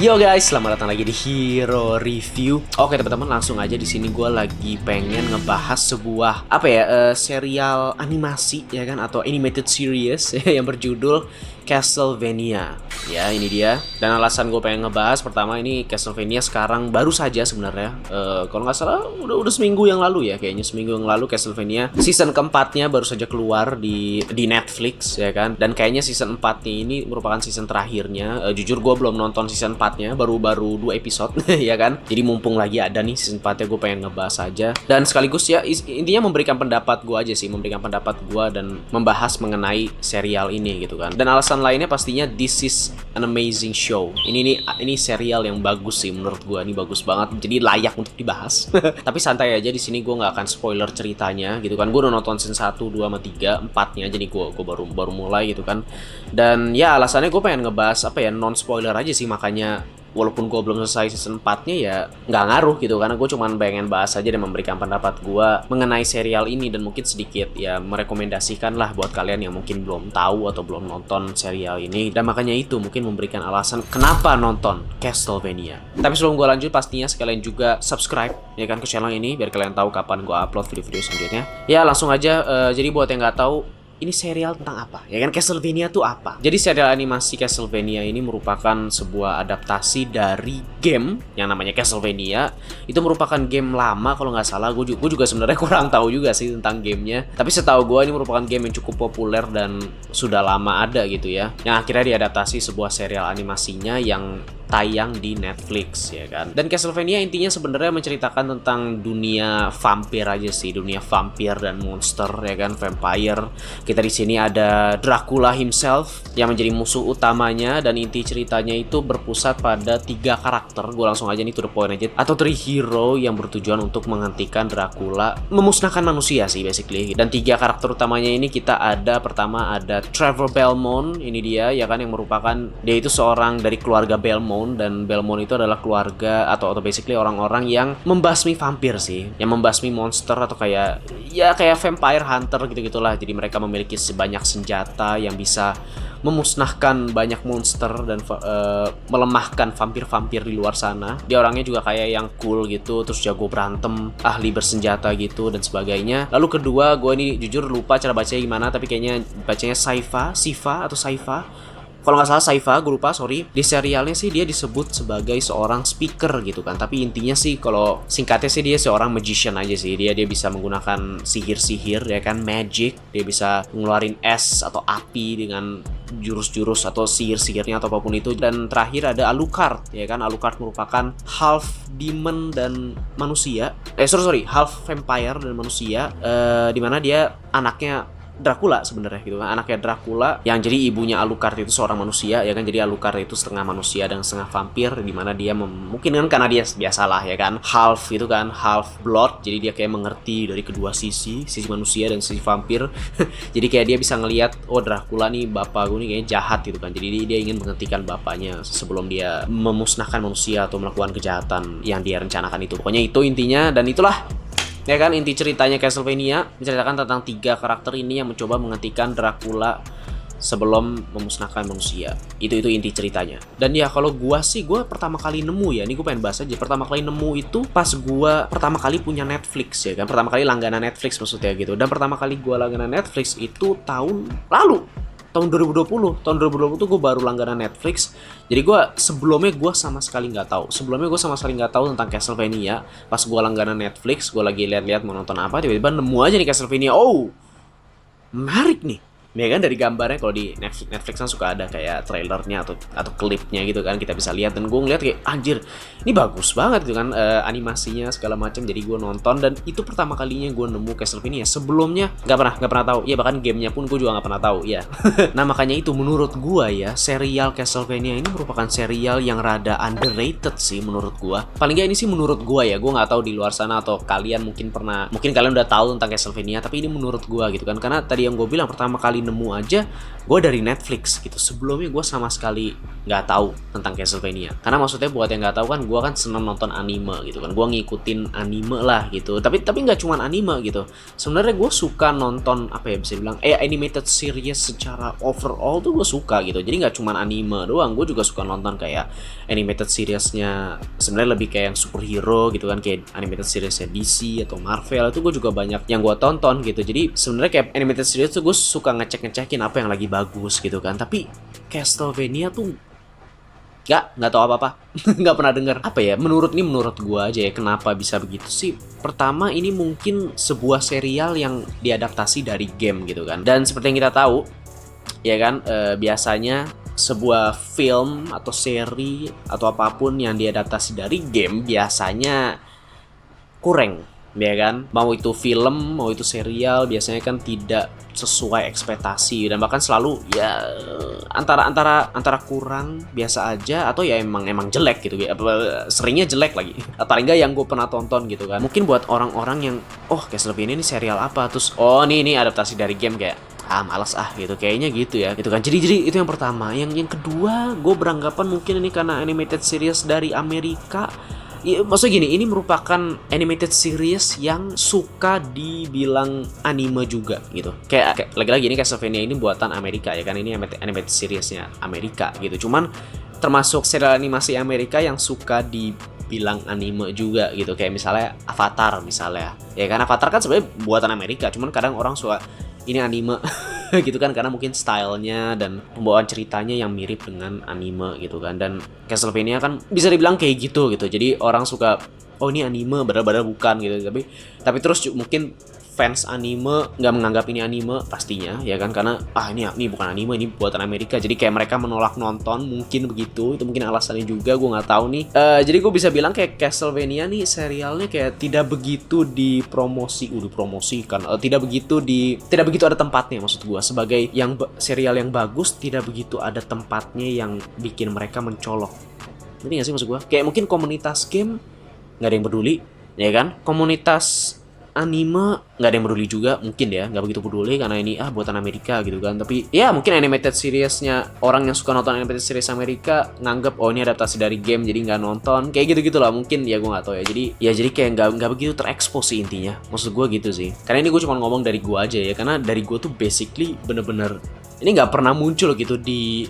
Yo guys, selamat datang lagi di Hero Review. Oke teman-teman, langsung aja di sini gue lagi pengen ngebahas sebuah serial animasi ya kan, atau animated series yang berjudul Castlevania. Ya ini dia. Dan alasan gue pengen ngebahas pertama, ini Castlevania sekarang baru saja sebenarnya, kalau nggak salah udah seminggu yang lalu ya, kayaknya seminggu yang lalu Castlevania season keempatnya baru saja keluar di Netflix ya kan. Dan kayaknya season 4-nya ini merupakan season terakhirnya. Jujur gue belum nonton season 4-nya, baru 2 episode ya kan. Jadi mumpung lagi ada nih season 4-nya, gue pengen ngebahas aja. Dan sekaligus ya intinya memberikan pendapat gue aja sih, memberikan pendapat gue dan membahas mengenai serial ini gitu kan. Dan alasan lainnya pastinya this is an amazing show. Ini serial yang bagus sih menurut gue. Ini bagus banget, jadi layak untuk dibahas. Tapi santai aja, di sini gue nggak akan spoiler ceritanya gitu kan. Gue udah nonton season 1, 2, sama 3, 4-nya, jadi gue baru mulai gitu kan. Dan ya alasannya gue pengen ngebahas non spoiler aja sih, makanya walaupun gue belum selesai season 4-nya ya nggak ngaruh gitu, karena gue cuman pengen bahas aja dan memberikan pendapat gue mengenai serial ini, dan mungkin sedikit ya merekomendasikan lah buat kalian yang mungkin belum tahu atau belum nonton serial ini. Dan makanya itu mungkin memberikan alasan kenapa nonton Castlevania. Tapi sebelum gue lanjut, pastinya sekalian juga subscribe ya kan ke channel ini biar kalian tahu kapan gue upload video-video selanjutnya. Ya langsung aja, jadi buat yang nggak tahu, ini serial tentang apa? Ya kan, Castlevania tuh apa? Jadi serial animasi Castlevania ini merupakan sebuah adaptasi dari game yang namanya Castlevania. Itu merupakan game lama kalau nggak salah. Gue juga sebenarnya kurang tahu juga sih tentang gamenya. Tapi setahu gue ini merupakan game yang cukup populer dan sudah lama ada gitu ya. Yang akhirnya diadaptasi sebuah serial animasinya yang tayang di Netflix ya kan. Dan Castlevania intinya sebenarnya menceritakan tentang dunia vampir aja sih, dunia vampir dan monster ya kan, vampire. Kita di sini ada Dracula himself yang menjadi musuh utamanya, dan inti ceritanya itu berpusat pada 3 karakter. Gue langsung aja nih to the point aja, atau 3 hero yang bertujuan untuk menghentikan Dracula, memusnahkan manusia sih basically. Dan 3 karakter utamanya ini kita ada, pertama ada Trevor Belmont, ini dia ya kan, yang merupakan dia itu seorang dari keluarga Belmont. Dan Belmont itu adalah keluarga atau basically orang-orang yang membasmi vampir sih, yang membasmi monster atau kayak vampire hunter gitu-gitulah. Jadi mereka memiliki sebanyak senjata yang bisa memusnahkan banyak monster dan melemahkan vampir-vampir di luar sana. Dia orangnya juga kayak yang cool gitu, terus jago berantem, ahli bersenjata gitu dan sebagainya. Lalu kedua, gue ini jujur lupa cara bacanya gimana, tapi kayaknya bacanya Sifa atau Saifa. Kalau nggak salah Saifa, gue lupa, sorry. Di serialnya sih dia disebut sebagai seorang speaker gitu kan. Tapi intinya sih kalau singkatnya sih dia seorang magician aja sih. Dia bisa menggunakan sihir-sihir ya kan, magic. Dia bisa ngeluarin es atau api dengan jurus-jurus atau sihir-sihirnya atau apapun itu. Dan terakhir ada Alucard ya kan. Alucard merupakan half demon dan manusia. Half vampire dan manusia. Dimana dia anaknya Dracula sebenarnya gitu kan, anaknya Dracula yang jadi ibunya Alucard itu seorang manusia ya kan. Jadi Alucard itu setengah manusia dan setengah vampir, di mana dia mungkin kan karena dia biasalah ya kan, half itu kan, half blood, jadi dia kayak mengerti dari kedua sisi manusia dan sisi vampir. Jadi kayak dia bisa ngelihat, oh Dracula nih bapak gue nih kayaknya jahat gitu kan. Jadi dia ingin menghentikan bapaknya sebelum dia memusnahkan manusia atau melakukan kejahatan yang dia rencanakan itu. Pokoknya itu intinya, dan itulah ya kan inti ceritanya Castlevania, menceritakan tentang 3 karakter ini yang mencoba menghentikan Dracula sebelum memusnahkan manusia. Itu inti ceritanya. Dan ya kalau gue pertama kali nemu ya, ini gue pengen bahas aja. Pertama kali nemu itu pas gue pertama kali punya Netflix ya kan. Pertama kali langganan Netflix maksudnya gitu. Dan pertama kali gue langganan Netflix itu tahun lalu. Tahun 2020 tuh gue baru langganan Netflix. Jadi sebelumnya gue sama sekali nggak tahu tentang Castlevania. Pas gue langganan Netflix, gue lagi lihat-lihat mau nonton apa, tiba-tiba nemu aja nih Castlevania. Oh, menarik nih. Ya kan, dari gambarnya kalau di Netflix kan suka ada kayak trailernya atau klipnya gitu kan, kita bisa lihat. Dan gue ngeliat kayak anjir, ini bagus banget gitu kan, animasinya segala macam. Jadi gue nonton, dan itu pertama kalinya gue nemu Castlevania. Sebelumnya nggak pernah tahu ya, bahkan gamenya pun gue juga nggak pernah tahu ya. Nah makanya itu menurut gue ya, serial Castlevania ini merupakan serial yang rada underrated sih menurut gue. Paling nggak ini sih menurut gue ya, gue nggak tahu di luar sana atau kalian mungkin kalian udah tahu tentang Castlevania, tapi ini menurut gue gitu kan. Karena tadi yang gue bilang, pertama kali nemu aja gue dari Netflix gitu. Sebelumnya gue sama sekali nggak tahu tentang Castlevania. Karena maksudnya buat yang nggak tahu kan, gue kan seneng nonton anime gitu kan. Gue ngikutin anime lah gitu. Tapi nggak cuman anime gitu. Sebenarnya gue suka nonton apa ya bisa bilang animated series secara overall tuh gue suka gitu. Jadi nggak cuman anime doang. Gue juga suka nonton kayak animated seriesnya sebenarnya lebih kayak yang superhero gitu kan, kayak animated seriesnya DC atau Marvel. Itu gue juga banyak yang gue tonton gitu. Jadi sebenarnya kayak animated series tuh gue suka ngecekin apa yang lagi bagus gitu kan. Tapi Castlevania tuh nggak tahu apa-apa. Nggak pernah denger. Apa ya, menurut gua aja ya, kenapa bisa begitu sih. Pertama, ini mungkin sebuah serial yang diadaptasi dari game gitu kan. Dan seperti yang kita tahu ya kan, biasanya sebuah film atau seri atau apapun yang diadaptasi dari game biasanya kurang, ya kan? Mau itu film, mau itu serial, biasanya kan tidak sesuai ekspektasi dan bahkan selalu ya antara kurang biasa aja atau ya emang jelek gitu ya. Seringnya jelek lagi. Paling enggak yang gue pernah tonton gitu kan. Mungkin buat orang-orang yang Castlevania ini serial apa, terus ini adaptasi dari game, kayak malas gitu kayaknya gitu ya gitu kan. Jadi itu yang pertama. Yang kedua, gue beranggapan mungkin ini karena animated series dari Amerika. Ya, maksudnya gini, ini merupakan animated series yang suka dibilang anime juga gitu. Kayak lagi-lagi ini Castlevania ini buatan Amerika ya kan, ini animated seriesnya Amerika gitu. Cuman termasuk serial animasi Amerika yang suka dibilang anime juga gitu. Kayak misalnya Avatar misalnya. Ya kan, Avatar kan sebenarnya buatan Amerika, cuman kadang orang suka ini anime gitu kan, karena mungkin stylenya dan pembawaan ceritanya yang mirip dengan anime gitu kan. Dan Castlevania kan bisa dibilang kayak gitu. Jadi orang suka ini anime, benar-benar bukan gitu. Tapi terus mungkin fans anime nggak menganggap ini anime pastinya ya kan, karena ini bukan anime, ini buatan Amerika. Jadi kayak mereka menolak nonton, mungkin begitu. Itu mungkin alasannya juga, gue nggak tahu nih. Jadi gue bisa bilang kayak Castlevania nih serialnya kayak tidak begitu dipromosikan, tidak begitu ada tempatnya. Maksud gue sebagai serial yang bagus, tidak begitu ada tempatnya yang bikin mereka mencolok. Ngerti nggak sih maksud gue? Kayak mungkin komunitas game nggak ada yang peduli ya kan, komunitas anime nggak ada yang peduli juga mungkin ya, nggak begitu peduli karena ini buatan Amerika gitu kan. Tapi ya mungkin animated seriesnya, orang yang suka nonton animated series Amerika nganggep ini adaptasi dari game jadi nggak nonton, kayak gitu lah mungkin ya, gue nggak tahu ya. Jadi kayak nggak begitu terekspos sih intinya, maksud gue gitu sih. Karena ini gue cuma ngomong dari gue aja ya, karena dari gue tuh basically bener-bener ini nggak pernah muncul gitu di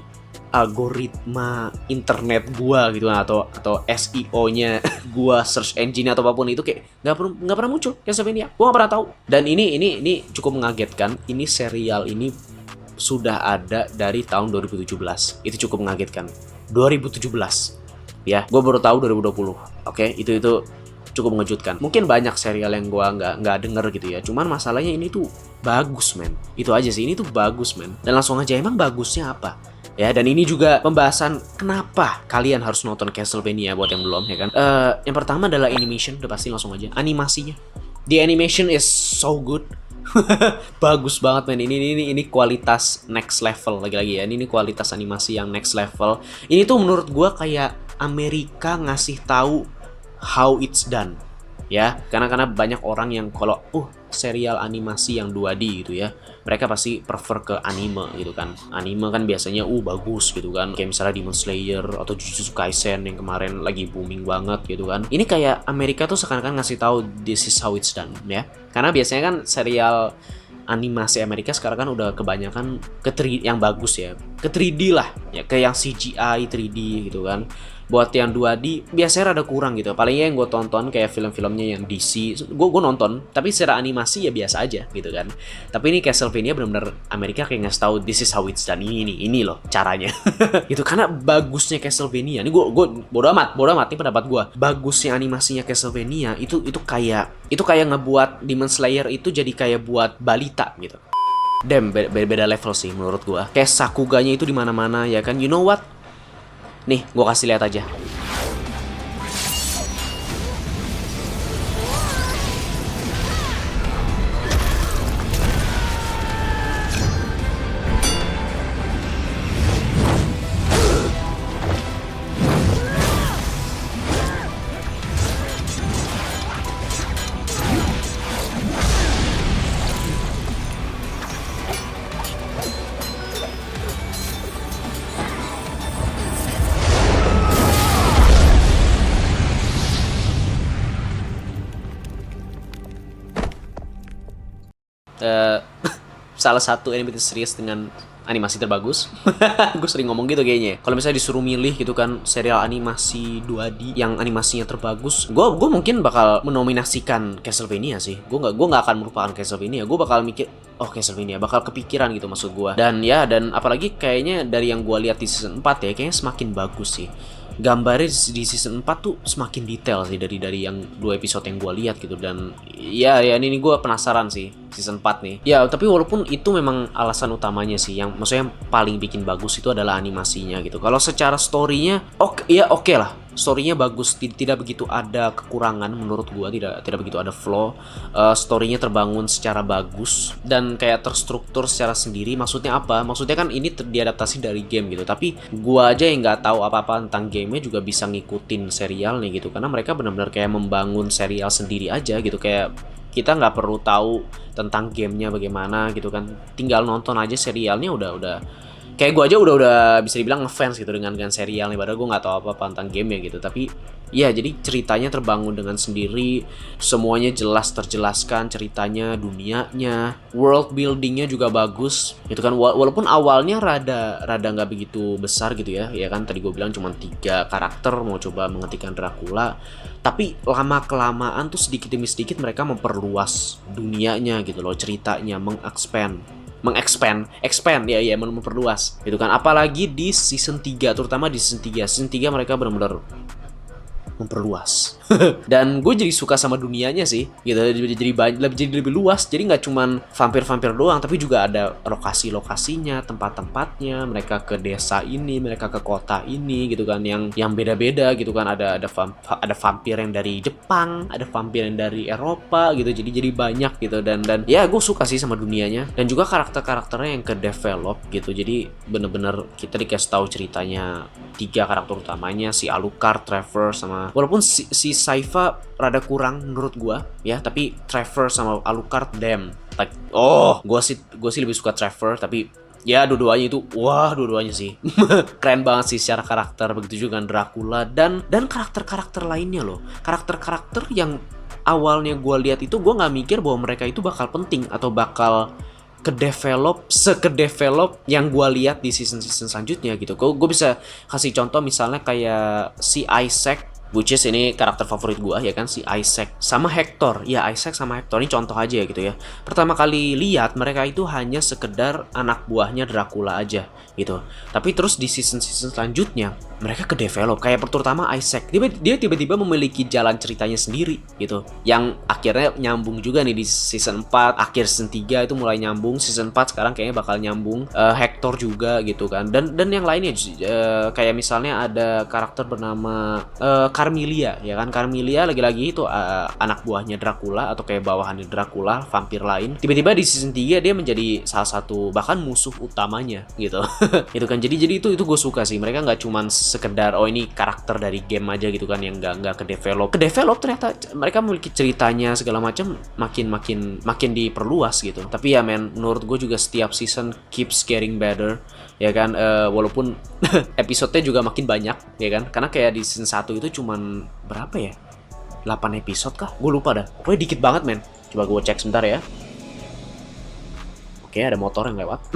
algoritma internet gua gitu atau SEO-nya gua, search engine atau apapun itu, kayak nggak pernah muncul Castlevania. Gua nggak pernah tahu. Dan ini cukup mengagetkan. Ini serial ini sudah ada dari tahun 2017. Itu cukup mengagetkan. 2017. Ya, gua baru tahu 2020. Oke, itu cukup mengejutkan. Mungkin banyak serial yang gua nggak denger gitu ya. Cuman masalahnya ini tuh bagus, men. Itu aja sih, ini tuh bagus, men. Dan langsung aja, emang bagusnya apa? Ya, dan ini juga pembahasan kenapa kalian harus nonton Castlevania buat yang belum ya kan. Yang pertama adalah animation, udah pasti langsung aja. Animasinya. The animation is so good. Bagus banget, men. Ini kualitas next level lagi-lagi ya. Ini kualitas animasi yang next level. Ini tuh menurut gua kayak Amerika ngasih tahu how it's done. Ya, karena banyak orang yang kalau serial animasi yang 2D gitu ya, mereka pasti prefer ke anime gitu kan. Anime kan biasanya bagus gitu kan, kayak misalnya Demon Slayer atau Jujutsu Kaisen yang kemarin lagi booming banget gitu kan. Ini kayak Amerika tuh seakan-akan ngasih tahu this is how it's done ya. Karena biasanya kan serial animasi Amerika sekarang kan udah kebanyakan ke 3D yang bagus ya, ke 3D lah ya, ke yang CGI 3D gitu kan. Buat yang 2D biasanya rada kurang gitu. Palingnya yang gue tonton kayak film-filmnya yang DC, gue nonton, tapi secara animasi ya biasa aja gitu kan. Tapi ini Castlevania benar-benar Amerika kayak ngasih tahu this is how it's done, ini loh caranya. Gitu, karena bagusnya Castlevania. Ini gue bodo amat ini pendapat gue. Bagusnya animasinya Castlevania itu kayak ngebuat Demon Slayer itu jadi kayak buat balita gitu. Beda level sih menurut gue. Kayak Sakuganya itu di mana-mana ya kan. You know what? Nih, gue kasih lihat aja. salah satu animated series dengan animasi terbagus. Gue sering ngomong gitu kayaknya. Kalau misalnya disuruh milih gitu kan serial animasi 2D yang animasinya terbagus, gue mungkin bakal menominasikan Castlevania sih. Gue nggak akan melupakan Castlevania. Gue bakal mikir, oh Castlevania, bakal kepikiran gitu maksud gue. Dan apalagi kayaknya dari yang gue lihat di season 4 ya, kayaknya semakin bagus sih. Gambarnya di season 4 tuh semakin detail sih dari yang 2 episode yang gue lihat gitu. Dan ya ini gue penasaran sih season 4 nih. Ya tapi walaupun itu memang alasan utamanya sih, yang maksudnya yang paling bikin bagus itu adalah animasinya gitu. Kalau secara story-nya oke lah. Story-nya bagus, tidak begitu ada kekurangan menurut gua, tidak begitu ada flaw. Story-nya terbangun secara bagus dan kayak terstruktur secara sendiri. Maksudnya apa? Maksudnya kan ini diadaptasi dari game gitu. Tapi gua aja yang nggak tahu apa-apa tentang game-nya juga bisa ngikutin serial nih gitu. Karena mereka benar-benar kayak membangun serial sendiri aja gitu. Kayak kita nggak perlu tahu tentang gamenya bagaimana gitu kan. Tinggal nonton aja serialnya udah kayak gue aja udah bisa dibilang ngefans gitu dengan serial nih, padahal gue nggak tahu apa tentang game ya gitu. Tapi ya jadi ceritanya terbangun dengan sendiri, semuanya jelas terjelaskan, ceritanya, dunianya, world buildingnya juga bagus gitu kan. Walaupun awalnya rada nggak begitu besar gitu ya kan, tadi gue bilang cuma 3 karakter mau coba menghentikan Dracula, tapi lama kelamaan tuh sedikit demi sedikit mereka memperluas dunianya gitu loh, ceritanya memperluas gitu kan. Apalagi di season 3, terutama di season 3 mereka benar-benar memperluas. Dan gue jadi suka sama dunianya sih gitu, jadi lebih luas. Jadi nggak cuman vampir doang, tapi juga ada lokasinya, tempat-tempatnya. Mereka ke desa ini, mereka ke kota ini gitu kan, yang beda-beda gitu kan. Ada vampir yang dari Jepang, ada vampir yang dari Eropa gitu. Jadi banyak gitu, dan ya gue suka sih sama dunianya, dan juga karakternya yang ke develop gitu. Jadi bener-bener kita dikasih tahu ceritanya 3 karakter utamanya, si Alucard, Trevor, sama walaupun si Sypha rada kurang menurut gua ya, tapi Trevor sama Alucard gue sih lebih suka Trevor. Tapi ya dua-duanya sih keren banget sih secara karakter. Begitu juga dengan Dracula dan karakter lainnya loh, karakter yang awalnya gua lihat itu gua nggak mikir bahwa mereka itu bakal penting atau bakal sekedevelop yang gue lihat di season selanjutnya gitu. Gue bisa kasih contoh misalnya kayak si Isaac, which is ini karakter favorit gue ya kan, si Isaac sama Hector. Ya Isaac sama Hector ini contoh aja ya gitu ya. Pertama kali lihat mereka itu hanya sekedar anak buahnya Dracula aja gitu. Tapi terus di season selanjutnya mereka ke develop, kayak terutama Isaac, dia tiba-tiba memiliki jalan ceritanya sendiri gitu, yang akhirnya nyambung juga nih di season 4, akhir season 3 itu mulai nyambung, season 4 sekarang kayaknya bakal nyambung. Hector juga gitu kan, dan yang lainnya kayak misalnya ada karakter bernama Carmelia ya kan. Carmelia lagi-lagi itu anak buahnya Dracula atau kayak bawahannya Dracula, vampir lain. Tiba-tiba di season 3 dia menjadi salah satu bahkan musuh utamanya gitu. Gitu kan. Jadi itu gue suka sih, mereka nggak cuman sekedar ini karakter dari game aja gitu kan, yang nggak ke develop ternyata mereka memiliki ceritanya segala macam, makin diperluas gitu. Tapi ya menurut gue juga setiap season keeps getting better ya kan. Walaupun episodenya juga makin banyak ya kan, karena kayak di season 1 itu cuman berapa ya, 8 episode kah, gue lupa dah, pokoknya dikit banget coba gue cek sebentar ya. Oke, ada motor yang lewat.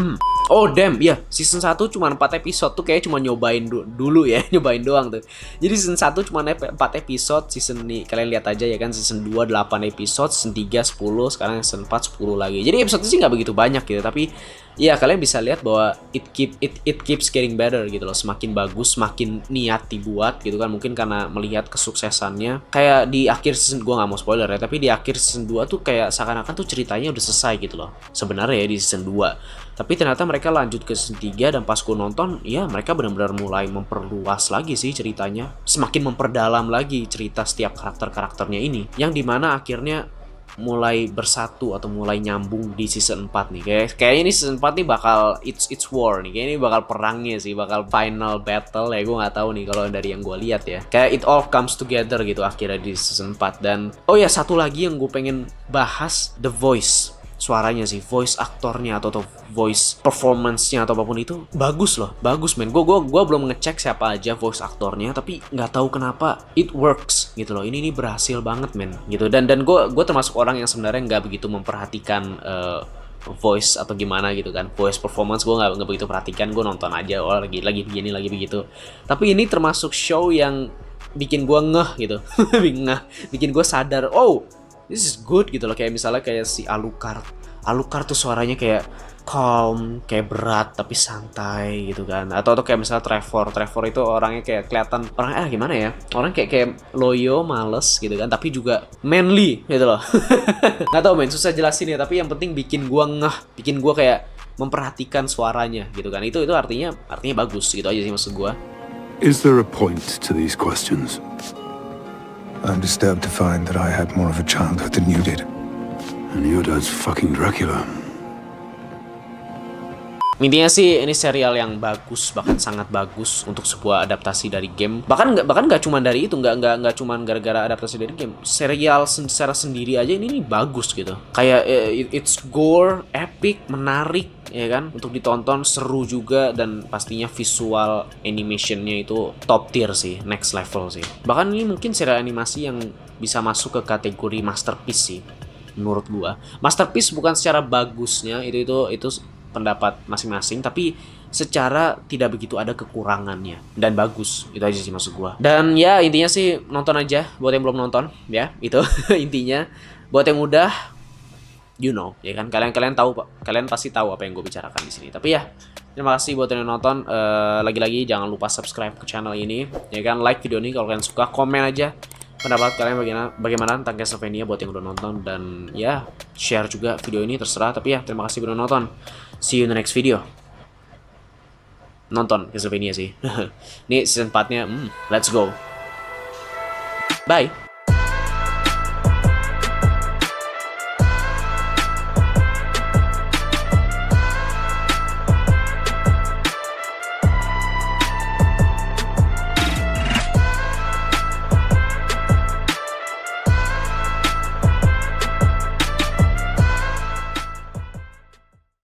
Oh damn, ya season 1 cuma 4 episode tuh kayak cuma nyobain dulu ya, nyobain doang tuh. Jadi season 1 cuma 4 episode, season nih kalian lihat aja ya kan, season 2 8 episode, season 3 10, sekarang season 4 10 lagi. Jadi episode sih nggak begitu banyak gitu, tapi ya kalian bisa lihat bahwa it keeps getting better gitu loh, semakin bagus, semakin niat dibuat gitu kan. Mungkin karena melihat kesuksesannya, kayak di akhir season, gue nggak mau spoiler ya, tapi di akhir season 2 tuh kayak seakan-akan tuh ceritanya udah selesai gitu loh sebenarnya ya di season 2. Tapi ternyata mereka lanjut ke season 3, dan pas gue nonton, ya mereka benar-benar mulai memperluas lagi sih ceritanya. Semakin memperdalam lagi cerita setiap karakternya ini, yang dimana akhirnya mulai bersatu atau mulai nyambung di season 4 nih. Kayaknya ini season 4 nih bakal it's war nih. Kayaknya ini bakal perangnya sih, bakal final battle ya. Gue nggak tahu nih kalau dari yang gue lihat ya. Kayak it all comes together gitu akhirnya di season 4. Dan oh ya, satu lagi yang gue pengen bahas, The Voice. Suaranya sih, voice aktornya atau voice performance-nya atau apapun itu bagus loh, bagus men. Gue belum ngecek siapa aja voice aktornya, tapi nggak tahu kenapa it works gitu loh. Ini berhasil banget men gitu. Dan gue termasuk orang yang sebenarnya nggak begitu memperhatikan voice atau gimana gitu kan, voice performance gue nggak begitu perhatikan, gue nonton aja, oh lagi begini lagi begitu. Tapi ini termasuk show yang bikin gue ngeh gitu, bikin gue sadar, oh this is good gitu loh. Kayak misalnya kayak si Alucard tuh suaranya kayak calm, kayak berat tapi santai gitu kan. Atau kayak misalnya Trevor itu orangnya kayak kelihatan orangnya gimana ya? Orang kayak loyo, males gitu kan, tapi juga manly gitu loh. Nggak tahu men, susah jelasin ya, tapi yang penting bikin gua ngeh, bikin gua kayak memperhatikan suaranya gitu kan. Itu artinya bagus gitu aja sih maksud gua. Is there a point to these questions? I'm disturbed to find that I had more of a childhood than you did. And your dad's fucking Dracula. Intinya sih ini serial yang bagus, bahkan sangat bagus untuk sebuah adaptasi dari game. Bahkan nggak cuma dari itu, nggak cuma gara-gara adaptasi dari game. Serial secara sendiri aja ini bagus gitu. Kayak it's gore, epic, menarik ya kan untuk ditonton, seru juga, dan pastinya visual animationnya itu top tier sih, next level sih. Bahkan ini mungkin serial animasi yang bisa masuk ke kategori masterpiece sih menurut gua. Masterpiece bukan secara bagusnya, itu pendapat masing-masing, tapi secara tidak begitu ada kekurangannya dan bagus, itu aja sih maksud gua. Dan ya intinya sih nonton aja buat yang belum nonton ya, itu intinya. Buat yang udah, you know ya kan, kalian tahu Pak, kalian pasti tahu apa yang gue bicarakan di sini. Tapi ya terima kasih buat yang nonton. Lagi-lagi jangan lupa subscribe ke channel ini ya kan, like video ini kalau kalian suka, komen aja pendapat kalian bagaimana tentang Castlevania buat yang udah nonton, dan ya share juga video ini, terserah. Tapi ya terima kasih udah nonton. See you in the next video. Nonton Castlevania sih. Ini season 4-nya, let's go. Bye.